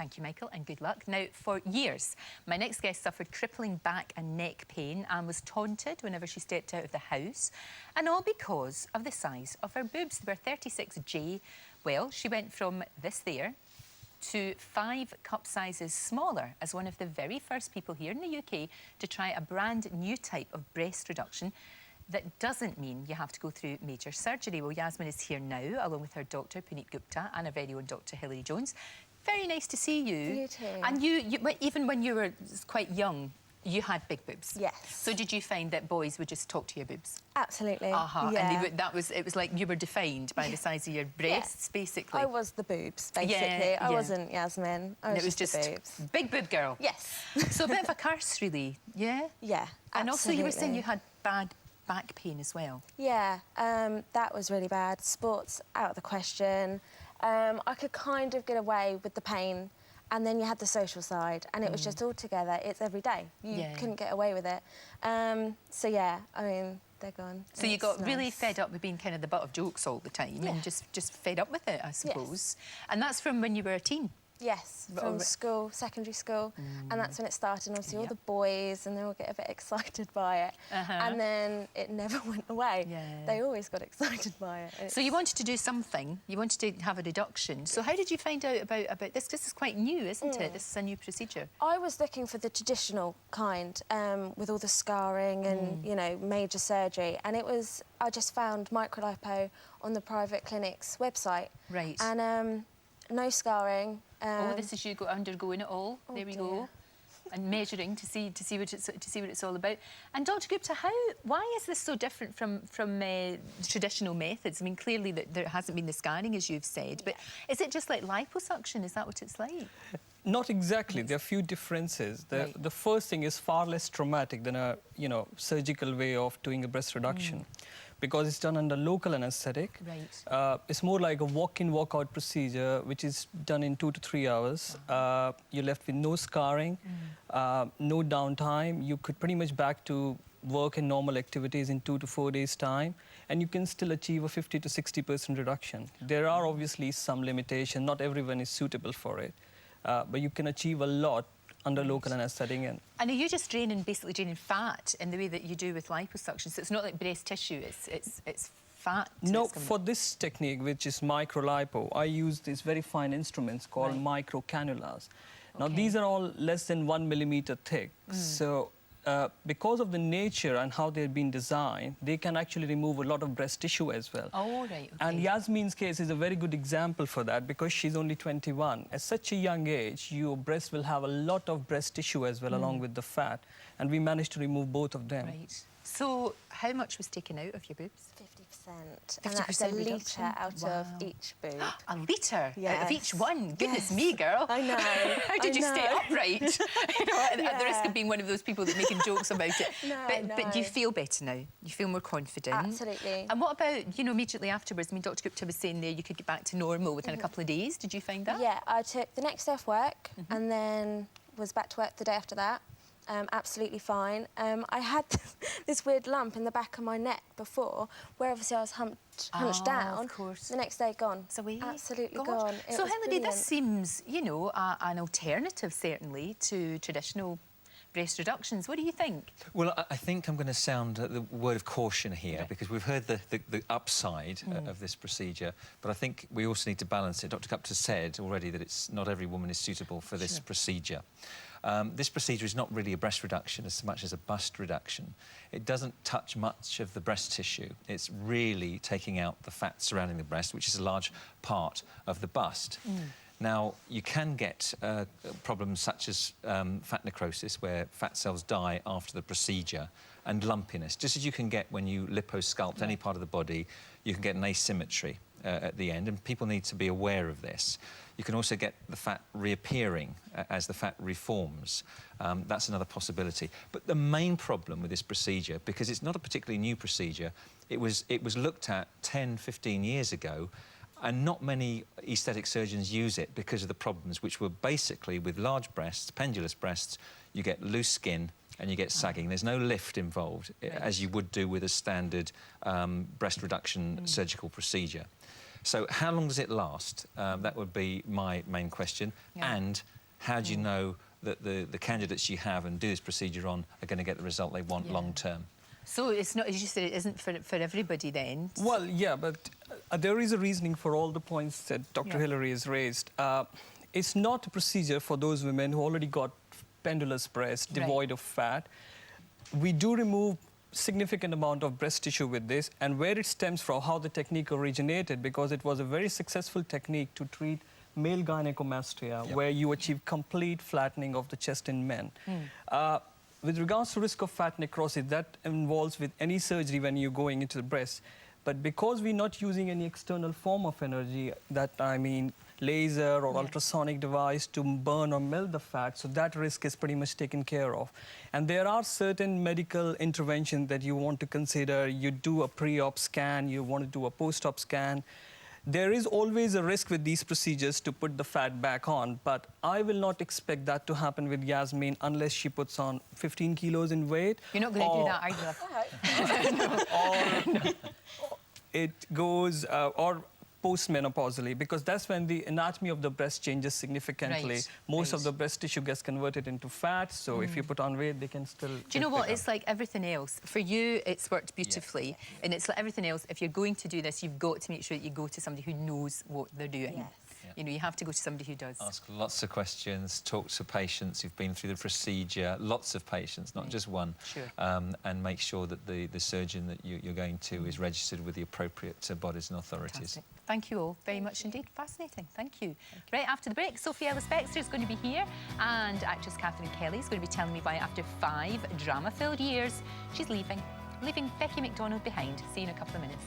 Thank you, Michael, and good luck. Now, for years, my next guest suffered crippling back and neck pain and was taunted whenever she stepped out of the house, and all because of the size of her boobs. They were 36J. Well, she went from this there to 5 cup sizes smaller as one of the very first people here in the UK to try a brand new type of breast reduction that doesn't mean you have to go through major surgery. Well, Yasmin is here now, along with her doctor, Puneet Gupta, and our very own Dr. Hilary Jones. Very nice to see you. You too. And even when you were quite young, you had big boobs. Yes. So did you find that boys would just talk to your boobs? Absolutely. Yeah. And it was like you were defined by the size of your breasts, basically. I was the boobs, basically. Yeah, I wasn't Yasmin. It was just the boobs. Big boob girl. Yes. So a bit of a curse, really. Yeah. Yeah. And also, you were saying you had bad back pain as well. Yeah. That was really bad. Sports out of the question. I could kind of get away with the pain. And then you had the social side, and it was just all together. It's every day. You couldn't get away with it. So, yeah, I mean, they're gone. So you got really fed up with being kind of the butt of jokes all the time and just fed up with it, I suppose. Yes. And that's from when you were a teen? Yes, from school, secondary school, and that's when it started. And obviously all the boys, and they all get a bit excited by it. And then it never went away. Yeah. They always got excited by it. So you wanted to do something, you wanted to have a reduction. So how did you find out about this? This is quite new, isn't it? This is a new procedure. I was looking for the traditional kind, with all the scarring and, you know, major surgery. And I just found MicroLipo on the private clinic's website. Right. And no scarring. This is you undergoing it all. There we go. And measuring to see what it's all about. And Dr. Gupta, why is this so different from traditional methods? I mean, clearly there hasn't been the scarring, as you've said, but is it just like liposuction? Is that what it's like? Not exactly. There are a few differences. The first thing is far less traumatic than a surgical way of doing a breast reduction. Because it's done under local anesthetic. Right. It's more like a walk-in, walk-out procedure, which is done in 2 to 3 hours. You're left with no scarring, no downtime. You could pretty much back to work and normal activities in 2 to 4 days' time, and you can still achieve a 50 to 60% reduction. There are obviously some limitations. Not everyone is suitable for it, but you can achieve a lot under local anaesthetic. And are you just basically draining fat in the way that you do with liposuction? So it's not like breast tissue, it's fat? No, for this technique, which is MicroLipo, I use these very fine instruments called microcannulas. Now, these are all less than 1 millimeter thick. So because of the nature and how they've been designed, they can actually remove a lot of breast tissue as well. Oh, right. Okay. And Yasmin's case is a very good example for that because she's only 21. At such a young age, your breast will have a lot of breast tissue as well, along with the fat. And we managed to remove both of them. Right. So how much was taken out of your boobs? 50%. And that's a litre out of each boob. A litre? Yes. Out of each one? Goodness me, girl. I know. How did you stay upright? At the risk of being one of those people that making jokes about it. But you feel better now? You feel more confident? Absolutely. And what about, immediately afterwards? I mean, Dr. Gupta was saying there you could get back to normal within a couple of days. Did you find that? Yeah, I took the next day off work and then was back to work the day after that. Absolutely fine. I had this weird lump in the back of my neck before, where obviously I was hunched down. Of course. The next day, gone. It's away. Absolutely gone. So, Hilary, this seems, an alternative, certainly, to traditional breast reductions. What do you think? Well, I think I'm going to sound the word of caution here because we've heard the upside of this procedure, but I think we also need to balance it. Dr. Gupta said already that not every woman is suitable for this procedure. This procedure is not really a breast reduction as much as a bust reduction. It doesn't touch much of the breast tissue. It's really taking out the fat surrounding the breast, which is a large part of the bust. Now, you can get problems such as fat necrosis, where fat cells die after the procedure, and lumpiness. Just as you can get when you liposculpt any part of the body, you can get an asymmetry at the end, and people need to be aware of this. You can also get the fat reappearing as the fat reforms. That's another possibility. But the main problem with this procedure, because it's not a particularly new procedure, it was looked at 10, 15 years ago, and not many aesthetic surgeons use it because of the problems, which were basically with large breasts, pendulous breasts, you get loose skin and you get sagging. There's no lift involved, as you would do with a standard breast reduction surgical procedure. So how long does it last? That would be my main question. Yeah. And how do you know that the candidates you have and do this procedure on are going to get the result they want long term? So it's not, as you said, it isn't for everybody then? Well, yeah, but there is a reasoning for all the points that Dr. Hillary has raised. It's not a procedure for those women who already got pendulous breasts, devoid of fat. We do remove significant amount of breast tissue with this, and where it stems from, how the technique originated, because it was a very successful technique to treat male gynecomastia, where you achieve complete flattening of the chest in men. With regards to risk of fat necrosis, that involves with any surgery when you're going into the breast. But because we're not using any external form of energy, that I mean laser or ultrasonic device to burn or melt the fat, so that risk is pretty much taken care of. And there are certain medical interventions that you want to consider. You do a pre-op scan, you want to do a post-op scan. There is always a risk with these procedures to put the fat back on, but I will not expect that to happen with Yasmin unless she puts on 15 kilos in weight. You're not going to do that, are you? Or it goes, or postmenopausally, because that's when the anatomy of the breast changes significantly. Most of the breast tissue gets converted into fat, so if you put on weight, they can still... Do you know what? It's like everything else. For you, it's worked beautifully, and it's like everything else. If you're going to do this, you've got to make sure that you go to somebody who knows what they're doing. Yes. You know, you have to go to somebody who does. Ask lots of questions, talk to patients who've been through the procedure, lots of patients, not just one. Sure. And make sure that the surgeon that you're going to is registered with the appropriate bodies and authorities. Fantastic. Thank you all very much indeed. Fascinating. Thank you. Right after the break, Sophie Ellis-Bextor is going to be here, and actress Catherine Kelly is going to be telling me why after 5 drama-filled years, she's leaving Becky McDonald behind. See you in a couple of minutes.